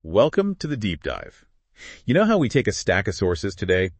Welcome to the deep dive. You know how we take a stack of sources today?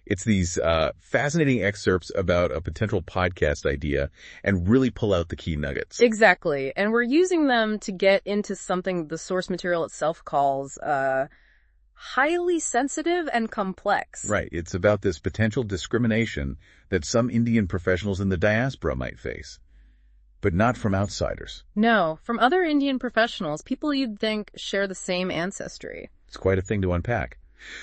It's these fascinating excerpts about a potential podcast idea and really pull out the key nuggets. Exactly. And we're using them to get into something the source material itself calls highly sensitive and complex. Right. It's about this potential discrimination that some Indian professionals in the diaspora might face, but not from outsiders. No, from other Indian professionals, people you'd think share the same ancestry. It's quite a thing to unpack.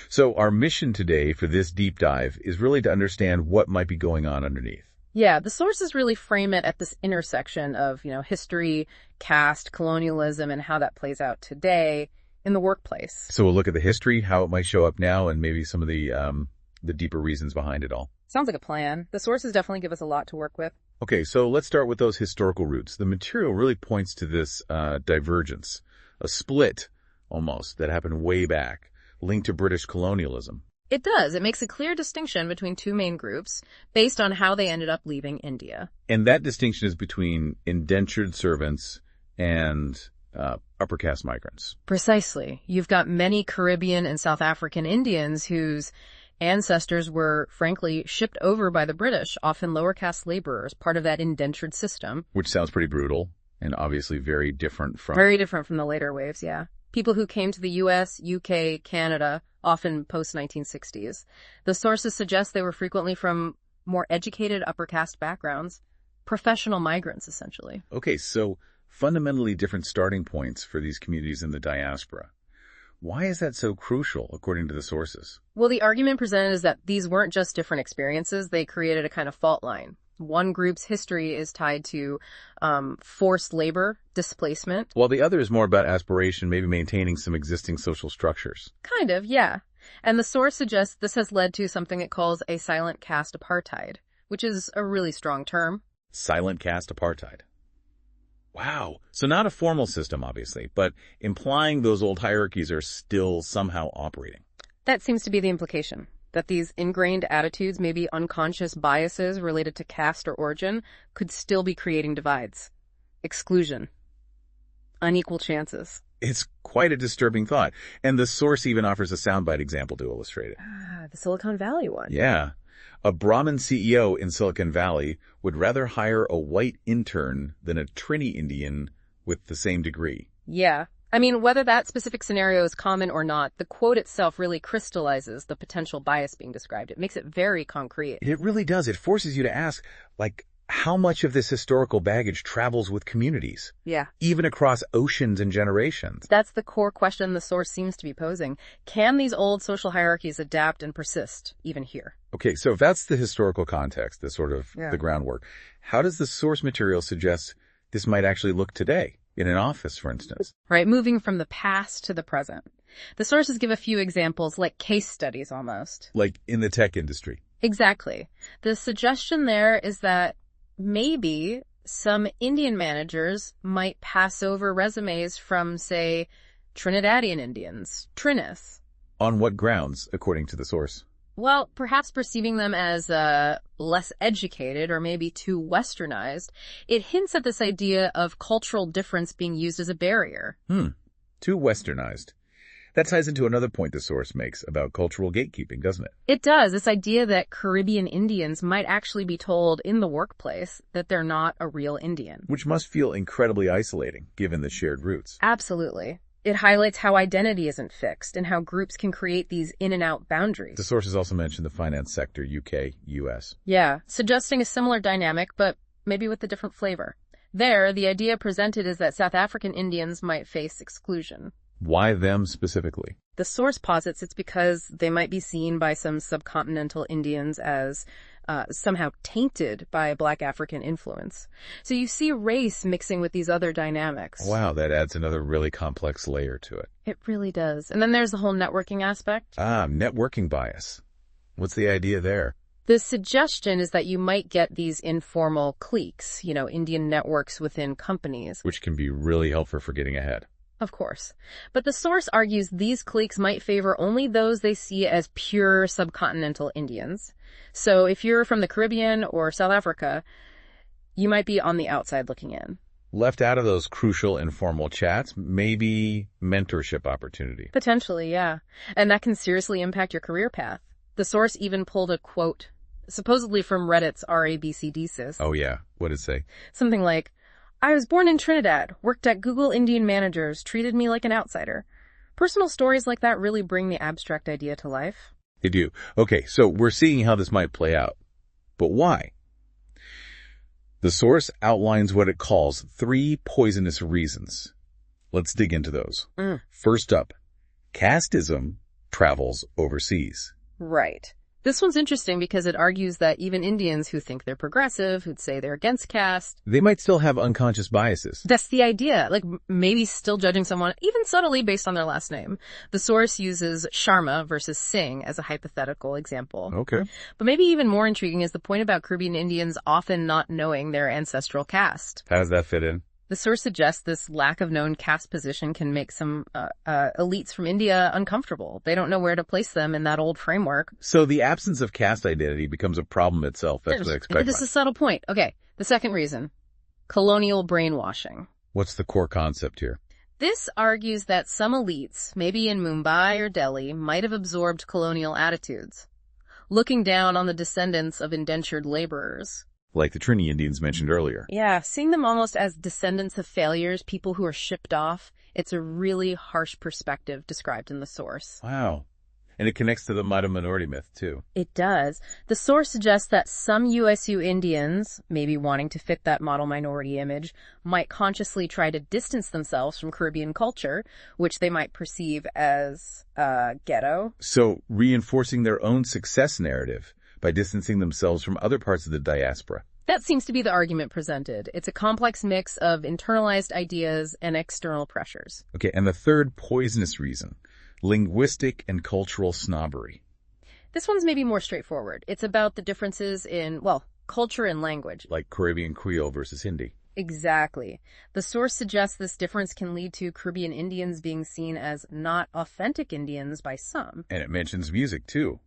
So our mission today for this deep dive is really to understand what might be going on underneath. Yeah, the sources really frame it at this intersection of, history, caste, colonialism, and how that plays out today in the workplace. So we'll look at the history, how it might show up now, and maybe some of the deeper reasons behind it all. Sounds like a plan. The sources definitely give us a lot to work with. Okay, so let's start with those historical roots. The material really points to this divergence, a split almost that happened way back, linked to British colonialism. It does. It makes a clear distinction between two main groups based on how they ended up leaving India. And that distinction is between indentured servants and upper caste migrants. Precisely. You've got many Caribbean and South African Indians whose ancestors were, frankly, shipped over by the British, often lower caste laborers, part of that indentured system. Which sounds pretty brutal and obviously very different from... Very different from the later waves, yeah. People who came to the U.S., U.K., Canada, often post-1960s. The sources suggest they were frequently from more educated upper caste backgrounds, professional migrants, essentially. Okay, so fundamentally different starting points for these communities in the diaspora. Why is that so crucial, according to the sources? Well, the argument presented is that these weren't just different experiences, they created a kind of fault line. One group's history is tied to forced labor, displacement. While the other is more about aspiration, maybe maintaining some existing social structures. Kind of, yeah. And the source suggests this has led to something it calls a silent caste apartheid, which is a really strong term. Silent caste apartheid. Wow. So not a formal system, obviously, but implying those old hierarchies are still somehow operating. That seems to be the implication. That these ingrained attitudes, maybe unconscious biases related to caste or origin, could still be creating divides. Exclusion. Unequal chances. It's quite a disturbing thought. And the source even offers a soundbite example to illustrate it. The Silicon Valley one. Yeah. A Brahmin CEO in Silicon Valley would rather hire a white intern than a Trini Indian with the same degree. Yeah. I mean, whether that specific scenario is common or not, the quote itself really crystallizes the potential bias being described. It makes it very concrete. It really does. It forces you to ask, how much of this historical baggage travels with communities? Yeah. Even across oceans and generations. That's the core question the source seems to be posing. Can these old social hierarchies adapt and persist, even here? Okay, so if that's the historical context, the groundwork, how does the source material suggest this might actually look today? In an office, for instance. Right, moving from the past to the present. The sources give a few examples, like case studies almost. Like in the tech industry. Exactly. The suggestion there is that maybe some Indian managers might pass over resumes from, say, Trinidadian Indians, Trinis. On what grounds, according to the source? Well, perhaps perceiving them as less educated or maybe too westernized, it hints at this idea of cultural difference being used as a barrier. Too westernized. That ties into another point the source makes about cultural gatekeeping, doesn't it? It does. This idea that Caribbean Indians might actually be told in the workplace that they're not a real Indian. Which must feel incredibly isolating, given the shared roots. Absolutely. It highlights how identity isn't fixed and how groups can create these in and out boundaries. The sources also mentioned the finance sector, UK, US. Yeah, suggesting a similar dynamic, but maybe with a different flavor. There, the idea presented is that South African Indians might face exclusion. Why them specifically? The source posits it's because they might be seen by some subcontinental Indians as somehow tainted by Black African influence. So you see race mixing with these other dynamics. Wow, that adds another really complex layer to it. It really does. And then there's the whole networking aspect. Networking bias. What's the idea there? The suggestion is that you might get these informal cliques, Indian networks within companies. Which can be really helpful for getting ahead. Of course. But the source argues these cliques might favor only those they see as pure subcontinental Indians. So if you're from the Caribbean or South Africa, you might be on the outside looking in. left out of those crucial informal chats, maybe mentorship opportunity. Potentially, yeah. And that can seriously impact your career path. The source even pulled a quote, supposedly from Reddit's RABCDsys. Oh yeah, what did it say? Something like, "I was born in Trinidad, worked at Google Indian managers, treated me like an outsider." Personal stories like that really bring the abstract idea to life. They do. Okay, so we're seeing how this might play out. But why? The source outlines what it calls 3 poisonous reasons. Let's dig into those. First up, casteism travels overseas. Right. This one's interesting because it argues that even Indians who think they're progressive, who'd say they're against caste, They might still have unconscious biases. that's the idea. Like, maybe still judging someone, even subtly, based on their last name. The source uses Sharma versus Singh as a hypothetical example. Okay. But maybe even more intriguing is the point about Caribbean Indians often not knowing their ancestral caste. How does that fit in? The source suggests this lack of known caste position can make some elites from India uncomfortable. They don't know where to place them in that old framework. So the absence of caste identity becomes a problem itself. That's what I expect. This is a subtle point. Okay, the second reason, colonial brainwashing. What's the core concept here? This argues that some elites, maybe in Mumbai or Delhi, might have absorbed colonial attitudes, looking down on the descendants of indentured laborers. Like the Trini Indians mentioned earlier. Yeah, seeing them almost as descendants of failures, people who are shipped off. It's a really harsh perspective described in the source. Wow. And it connects to the minority myth, too. It does. The source suggests that some USU Indians, maybe wanting to fit that model minority image, might consciously try to distance themselves from Caribbean culture, which they might perceive as ghetto. So reinforcing their own success narrative by distancing themselves from other parts of the diaspora. That seems to be the argument presented. It's a complex mix of internalized ideas and external pressures. Okay, and the third poisonous reason, linguistic and cultural snobbery. This one's maybe more straightforward. It's about the differences in, well, culture and language. Like Caribbean Creole versus Hindi. Exactly. The source suggests this difference can lead to Caribbean Indians being seen as not authentic Indians by some. And it mentions music, too.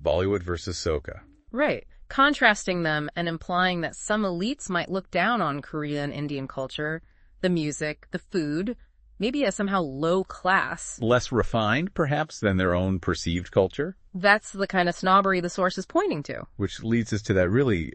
Bollywood versus soca. Right. Contrasting them and implying that some elites might look down on Korean Indian culture, the music, the food, maybe as somehow low class. Less refined, perhaps, than their own perceived culture. That's the kind of snobbery the source is pointing to. Which leads us to that really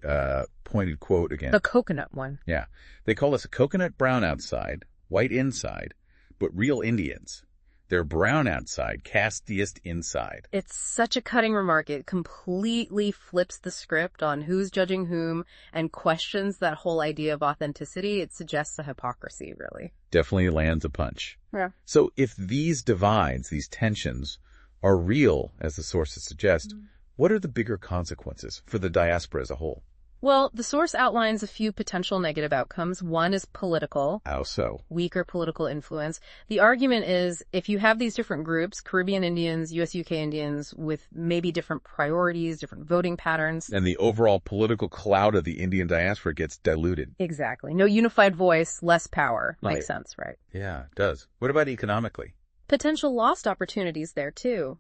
pointed quote again. The coconut one. Yeah. They call us a coconut brown outside, white inside, but real Indians. They're brown outside, casteist inside. It's such a cutting remark. It completely flips the script on who's judging whom and questions that whole idea of authenticity. It suggests a hypocrisy, really. Definitely lands a punch. Yeah. So if these divides, these tensions, are real, as the sources suggest, what are the bigger consequences for the diaspora as a whole? Well, the source outlines a few potential negative outcomes. One is political. How so? Weaker political influence. The argument is if you have these different groups, Caribbean Indians, US-UK Indians, with maybe different priorities, different voting patterns. And the overall political clout of the Indian diaspora gets diluted. Exactly. No unified voice, less power. Right. Makes sense, right? Yeah, it does. What about economically? Potential lost opportunities there, too.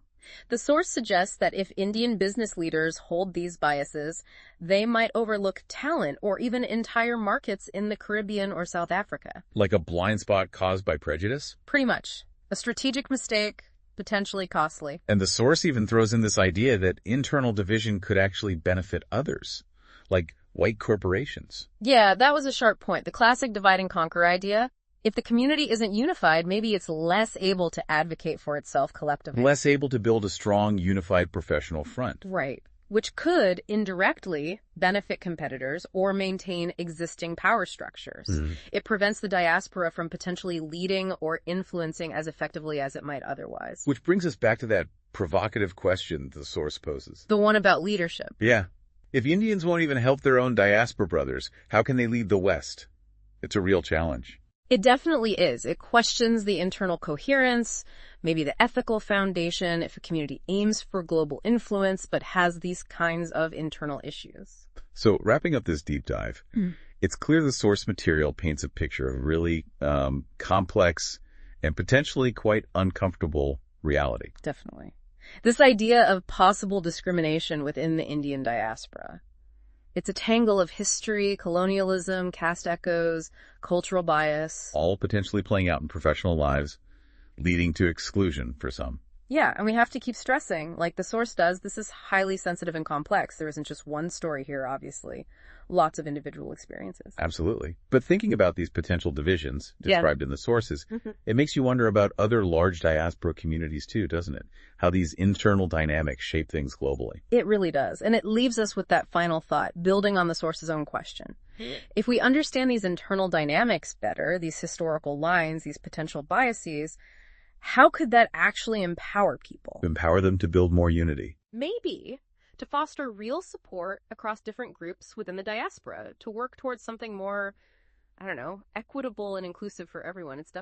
The source suggests that if Indian business leaders hold these biases, they might overlook talent or even entire markets in the Caribbean or South Africa. Like a blind spot caused by prejudice? Pretty much. A strategic mistake, potentially costly. And the source even throws in this idea that internal division could actually benefit others, like white corporations. Yeah, that was a sharp point. The classic divide and conquer idea. If the community isn't unified, maybe it's less able to advocate for itself collectively. Less able to build a strong, unified professional front. Right. Which could indirectly benefit competitors or maintain existing power structures. It prevents the diaspora from potentially leading or influencing as effectively as it might otherwise. Which brings us back to that provocative question the source poses. The one about leadership. Yeah. If Indians won't even help their own diaspora brothers, how can they lead the West? It's a real challenge. It definitely is. It questions the internal coherence, maybe the ethical foundation, if a community aims for global influence but has these kinds of internal issues. So wrapping up this deep dive, it's clear the source material paints a picture of really complex and potentially quite uncomfortable reality. Definitely. This idea of possible discrimination within the Indian diaspora. It's a tangle of history, colonialism, caste echoes, cultural bias. All potentially playing out in professional lives, leading to exclusion for some. Yeah, and we have to keep stressing, like the source does, this is highly sensitive and complex. There isn't just one story here, obviously. Lots of individual experiences. Absolutely. But thinking about these potential divisions described in the sources, Mhm. it makes you wonder about other large diaspora communities too, doesn't it? How these internal dynamics shape things globally. It really does. And it leaves us with that final thought, building on the source's own question. If we understand these internal dynamics better, these historical lines, these potential biases, how could that actually empower people? Empower them to build more unity. Maybe to foster real support across different groups within the diaspora, to work towards something more, I don't know, equitable and inclusive for everyone. It's definitely